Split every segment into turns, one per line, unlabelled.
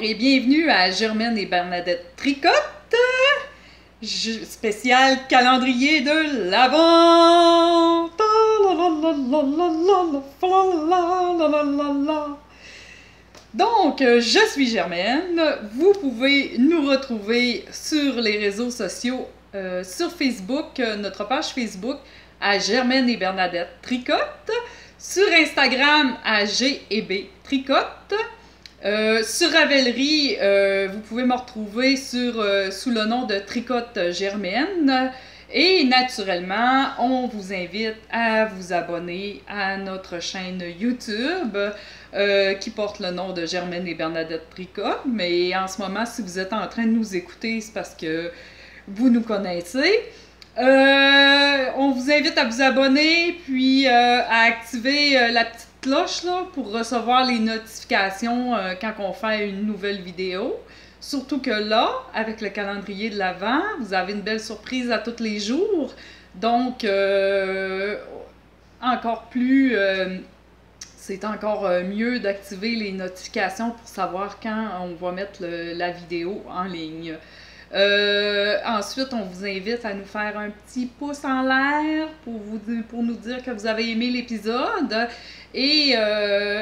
et bienvenue à Germaine et Bernadette Tricotent, spécial calendrier de l'Avent. Donc, je suis Germaine. Vous pouvez nous retrouver sur les réseaux sociaux, sur Facebook, notre page Facebook à Germaine et Bernadette Tricotent, sur Instagram à G&B Tricotent. Sur Ravelry, vous pouvez me retrouver sous le nom de Tricote Germaine. Et naturellement, on vous invite à vous abonner à notre chaîne YouTube qui porte le nom de Germaine et Bernadette Tricotent. Mais en ce moment, si vous êtes en train de nous écouter, c'est parce que vous nous connaissez. On vous invite à vous abonner, puis à activer la petite cloche là, pour recevoir les notifications quand on fait une nouvelle vidéo. Surtout que là, avec le calendrier de l'Avent, vous avez une belle surprise à tous les jours. Donc, encore plus, c'est encore mieux d'activer les notifications pour savoir quand on va mettre la vidéo en ligne. Ensuite, on vous invite à nous faire un petit pouce en l'air pour nous dire que vous avez aimé l'épisode. Et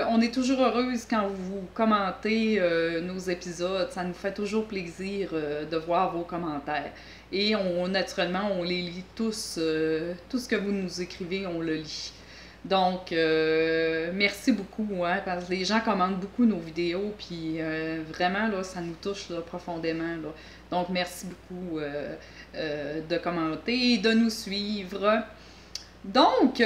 on est toujours heureuse quand vous commentez nos épisodes. Ça nous fait toujours plaisir de voir vos commentaires. Et naturellement, on les lit tous. Tout ce que vous nous écrivez, on le lit. Donc, merci beaucoup, hein, parce que les gens commentent beaucoup nos vidéos, puis vraiment, là, ça nous touche là, profondément. Là. Donc, merci beaucoup de commenter et de nous suivre. Donc,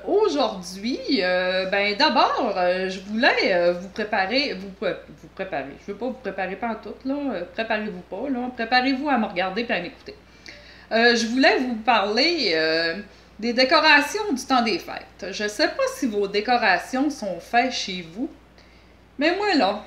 aujourd'hui, ben d'abord, je voulais vous préparer, je veux pas vous préparer pantoute, là, préparez-vous pas, là, préparez-vous à me regarder et à m'écouter. Je voulais vous parler des décorations du temps des fêtes. Je sais pas si vos décorations sont faites chez vous, mais moi, là,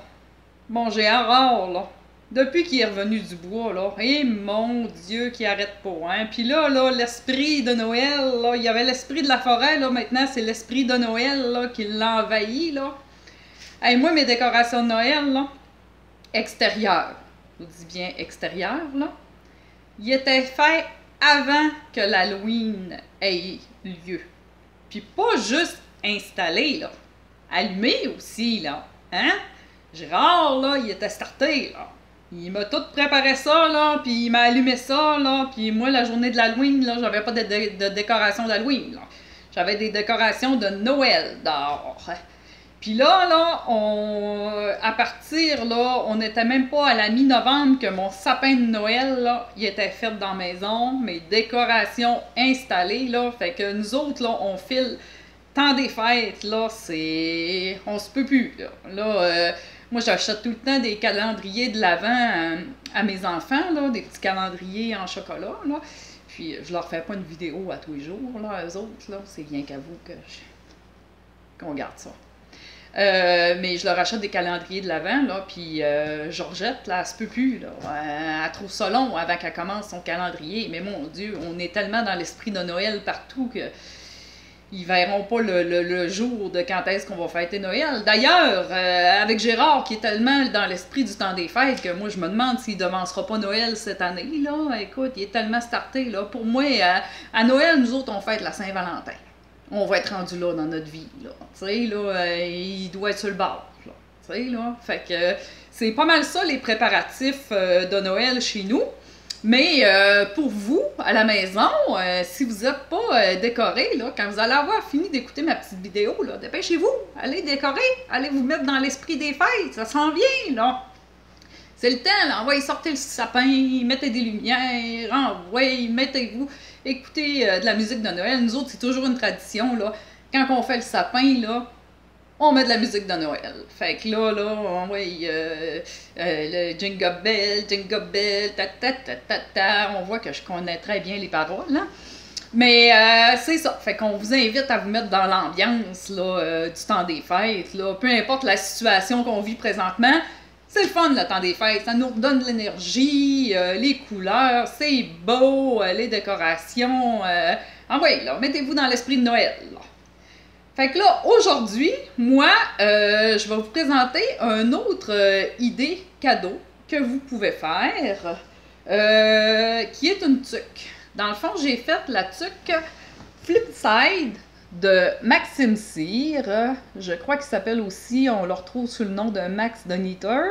bon, j'ai horreur, là. Depuis qu'il est revenu du bois, là, et mon Dieu, qui arrête pas, hein. Puis là, l'esprit de Noël, là, il y avait l'esprit de la forêt, là, maintenant, c'est l'esprit de Noël, là, qui l'a envahi, là. Et moi, mes décorations de Noël, là, extérieures, je vous dis bien extérieures, là, ils étaient faits avant que l'Halloween ait lieu. Puis pas juste installés, là, allumés aussi, là, hein. Gérard, là, il était starté, là. Il m'a tout préparé ça, là, puis il m'a allumé ça, là, puis moi, la journée de l'Halloween, là, j'avais pas de décoration d'Halloween, là. J'avais des décorations de Noël dehors. Puis là, à partir, là, on n'était même pas à la mi-novembre que mon sapin de Noël, là, il était fait dans la maison, mes décorations installées, là, fait que nous autres, là, on file temps des fêtes, là, c'est... on se peut plus, là. Moi, j'achète tout le temps des calendriers de l'Avent à mes enfants, là, des petits calendriers en chocolat, là. Puis, je leur fais pas une vidéo à tous les jours, là, eux autres, là. C'est rien qu'à vous qu'on garde ça. Mais je leur achète des calendriers de l'Avent, là, puis Georgette, là, elle se peut plus, là. Elle trouve ça long avant qu'elle commence son calendrier. Mais mon Dieu, on est tellement dans l'esprit de Noël partout que... ils verront pas le jour de quand est-ce qu'on va fêter Noël. D'ailleurs, avec Gérard, qui est tellement dans l'esprit du temps des fêtes, que moi, je me demande s'il ne devancera pas Noël cette année, là. Écoute, il est tellement starté, là. Pour moi, à Noël, nous autres, on fête la Saint-Valentin. On va être rendu là dans notre vie, là. Tu sais, là, il doit être sur le bord, là. Tu sais, là. Fait que c'est pas mal ça, les préparatifs de Noël chez nous. Mais pour vous, à la maison, si vous n'êtes pas décoré, là, quand vous allez avoir fini d'écouter ma petite vidéo, là, dépêchez-vous, allez décorer, allez vous mettre dans l'esprit des fêtes, ça s'en vient, là. C'est le temps, là, envoyez sortir le sapin, mettez des lumières, envoyez, mettez-vous, écoutez de la musique de Noël. Nous autres, c'est toujours une tradition, là, quand on fait le sapin, là, on met de la musique de Noël. Fait que là, on voit le Jingle Bell, ta ta ta ta ta. On voit que je connais très bien les paroles, hein? Mais c'est ça. Fait qu'on vous invite à vous mettre dans l'ambiance là, du temps des fêtes. Là. Peu importe la situation qu'on vit présentement, c'est le fun le temps des fêtes. Ça nous redonne de l'énergie, les couleurs, c'est beau, les décorations. Envoyez, là, mettez-vous dans l'esprit de Noël. Là. Fait que là, aujourd'hui, moi, je vais vous présenter une autre idée cadeau que vous pouvez faire, qui est une tuque. Dans le fond, j'ai fait la tuque Flipside de Maxime Cyr. Je crois qu'il s'appelle aussi, on le retrouve sous le nom de Max Donator.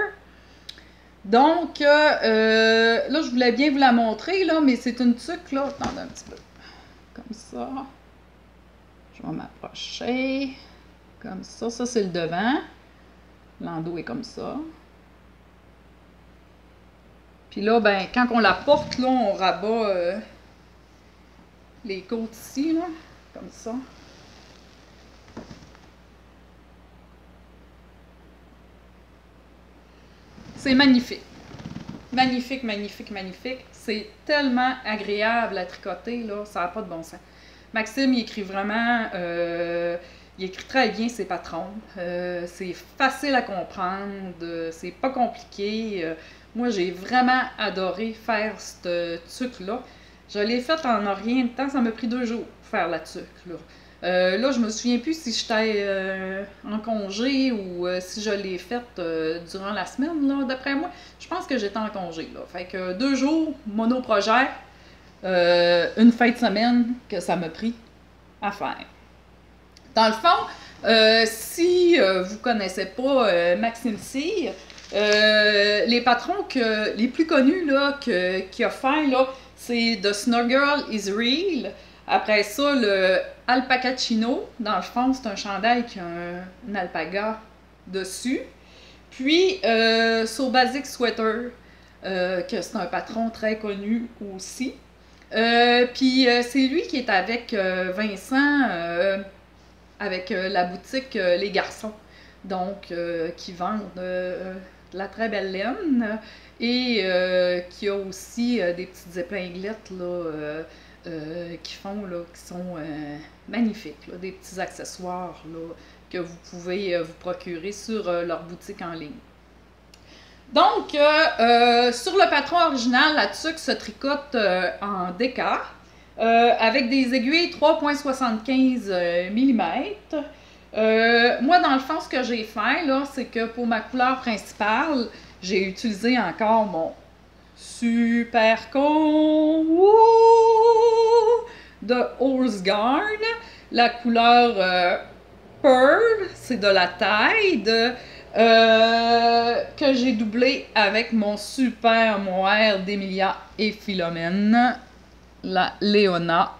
Donc, là, je voulais bien vous la montrer, là, mais c'est une tuque, là. Attendez un petit peu. Comme ça. Je vais m'approcher. Comme ça. Ça, c'est le devant. L'endos est comme ça. Puis là, ben, quand on la porte, là, on rabat les côtes ici, là. Comme ça. C'est magnifique. Magnifique, magnifique, magnifique. C'est tellement agréable à tricoter, là. Ça n'a pas de bon sens. Maxime, il écrit vraiment... il écrit très bien ses patrons. C'est facile à comprendre. C'est pas compliqué. Moi, j'ai vraiment adoré faire cette tuque-là. Je l'ai faite en rien de temps. Ça m'a pris 2 jours pour faire la tuque, là. Là, je me souviens plus si j'étais en congé ou si je l'ai faite durant la semaine, là. D'après moi, je pense que j'étais en congé, là. Fait que 2 jours, monoprojet, une fin de semaine que ça m'a pris à faire. Dans le fond, si vous connaissez pas Maxime Cyr, les patrons les plus connus là, qu'il a fait, là, c'est The Snuggle is Real. Après ça, le Alpacachino. Dans le fond, c'est un chandail qui a un alpaga dessus. Puis, So Basic Sweater, que c'est un patron très connu aussi. Puis, c'est lui qui est avec Vincent, avec la boutique Les Garçons. Donc, qui vendent de la très belle laine et qui a aussi des petites épinglettes là, qui sont magnifiques, là, des petits accessoires là, que vous pouvez vous procurer sur leur boutique en ligne. Donc, sur le patron original, la tuque se tricote en déca avec des aiguilles 3,75 mm. Moi, dans le fond, ce que j'ai fait, là, c'est que pour ma couleur principale, j'ai utilisé encore mon super con de Holzgarn. La couleur Pearl, c'est de la Tide, que j'ai doublé avec mon super mohair d'Emilia et Philomène, la Léona,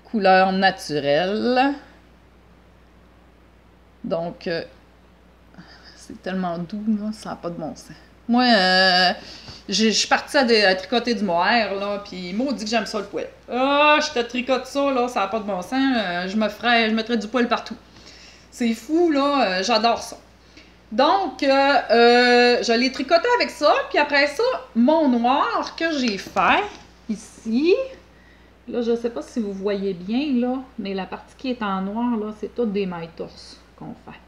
couleur naturelle. Donc, c'est tellement doux, là, ça n'a pas de bon sens. Moi, je suis partie à tricoter du mohair, là, puis maudit que j'aime ça le poil. Ah, je te tricote ça, là, ça n'a pas de bon sens, je mettrais du poil partout. C'est fou, là, j'adore ça. Donc, je l'ai tricoté avec ça, puis après ça, mon noir que j'ai fait ici, là, je sais pas si vous voyez bien, là, mais la partie qui est en noir, là, c'est tout des mailles-torses qu'on fait.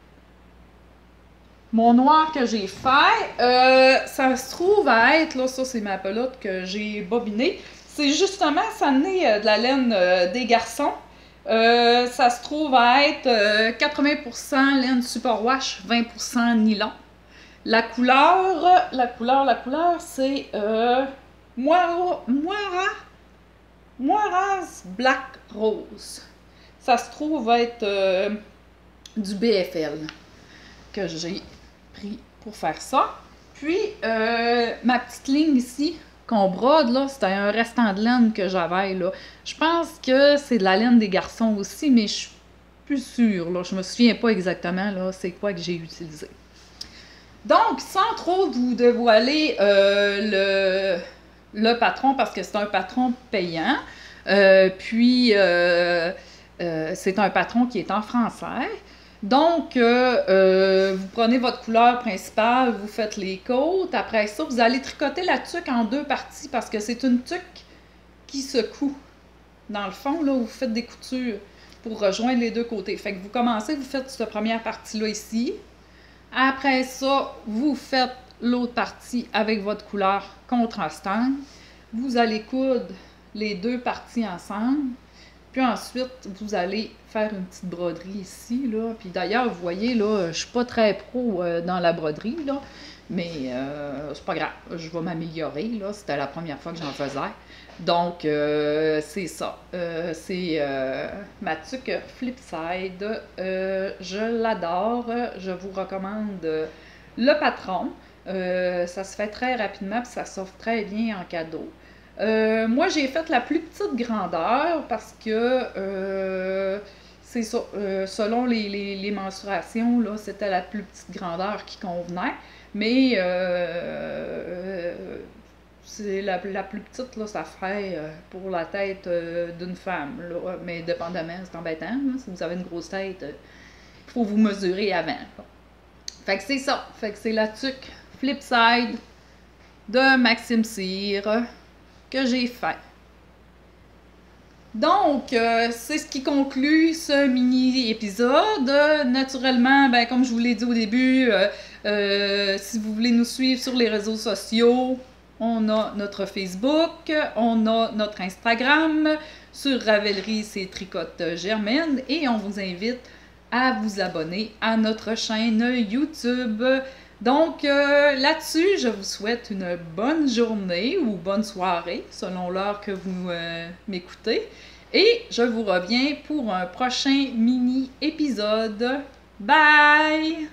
Mon noir que j'ai fait, ça se trouve à être, là, ça c'est ma pelote que j'ai bobinée. C'est justement, ça naît de la laine des Garçons. Ça se trouve à être 80% laine superwash, 20% nylon. La couleur, c'est Moiras Black Rose. Ça se trouve être du BFL que j'ai pris pour faire ça. Puis, ma petite ligne ici, qu'on brode, là, c'était un restant de laine que j'avais, là. Je pense que c'est de la laine des Garçons aussi, mais je suis plus sûre, là. Je me souviens pas exactement, là, c'est quoi que j'ai utilisé. Donc, sans trop vous dévoiler le patron, parce que c'est un patron payant, puis c'est un patron qui est en français. Donc, vous prenez votre couleur principale, vous faites les côtes. Après ça, vous allez tricoter la tuque en 2 parties parce que c'est une tuque qui se coud. Dans le fond, là, vous faites des coutures pour rejoindre les 2 côtés. Fait que vous commencez, vous faites cette première partie-là ici. Après ça, vous faites l'autre partie avec votre couleur contrastante. Vous allez coudre les 2 parties ensemble. Puis ensuite, vous allez faire une petite broderie ici, là. Puis d'ailleurs, vous voyez, là, je suis pas très pro dans la broderie, là. Mais c'est pas grave, je vais m'améliorer, là. C'était la première fois que j'en faisais. Donc, c'est ça. C'est ma tuque Flipside. Je l'adore. Je vous recommande le patron. Ça se fait très rapidement puis ça s'offre très bien en cadeau. Moi, j'ai fait la plus petite grandeur parce que c'est ça. Selon les mensurations, là, c'était la plus petite grandeur qui convenait. Mais c'est la plus petite, là, ça ferait pour la tête d'une femme. Là. Mais dépendamment, c'est embêtant. Là. Si vous avez une grosse tête, il faut vous mesurer avant. Là. Fait que c'est ça. Fait que c'est la tuque Flipside de Maxime Cyr que j'ai fait. Donc, c'est ce qui conclut ce mini-épisode. Naturellement, ben, comme je vous l'ai dit au début, si vous voulez nous suivre sur les réseaux sociaux, on a notre Facebook, on a notre Instagram, sur Ravelry, c'est Tricote Germaine, et on vous invite à vous abonner à notre chaîne YouTube. Donc, là-dessus, je vous souhaite une bonne journée ou bonne soirée, selon l'heure que vous m'écoutez. Et je vous reviens pour un prochain mini-épisode. Bye!